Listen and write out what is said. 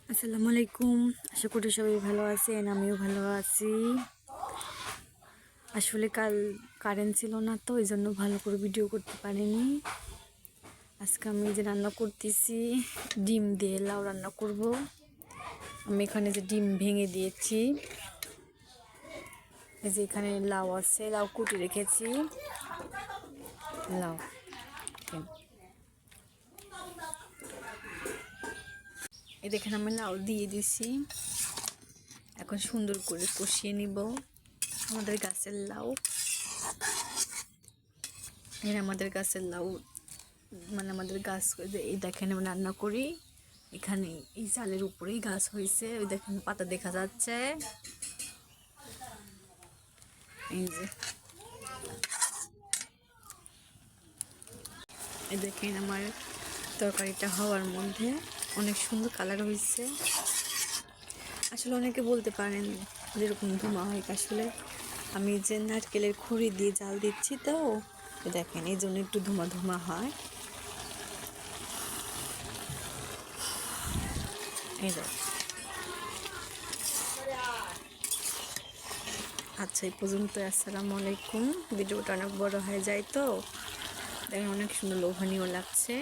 আসসালামু আলাইকুম। আশা করি সবাই ভালো আছেন, আমিও ভালো আছি। আসলে কাল কারেন্ট ছিল না, তো এই জন্য ভালো করে ভিডিও করতে পারিনি। আজকে আমি যে রান্না করতেছি, ডিম দিয়ে লাউ রান্না করব। আমি এখানে যে ডিম ভেঙে দিয়েছি, এই যে এখানে লাউ আছে, লাউ কুটে রেখেছি। লাউ এই দেখেন আমি লাউ দিয়ে দিছি। এখন সুন্দর করে কষিয়ে নিব। আমাদের গাছের লাউ, আমাদের গাছের লাউ মানে আমাদের গাছ, এই দেখেন আমি রান্না করি এখানে, এই চালের উপরেই গাছ হয়েছে। ওই দেখেন পাতা দেখা যাচ্ছে। এই যে এই দেখেন আমার তরকারিটা হওয়ার মধ্যে অনেক সুন্দর কালার হয়েছে। আসলে অনেকে বলতে পারেন যেরকম ধোঁয়া হয়, আসলে আমি যে নারকেলের খড়ি দিয়ে জাল দিচ্ছি, তো দেখেন এই জন্য একটু ধোঁয়া ধোঁয়া হয়। এই দেখ, আচ্ছা এই পর্যন্ত। আসসালামু আলাইকুম। ভিডিওটা অনেক বড় হয়ে যায়, তো দেখেন অনেক সুন্দর লোভনীয় লাগছে।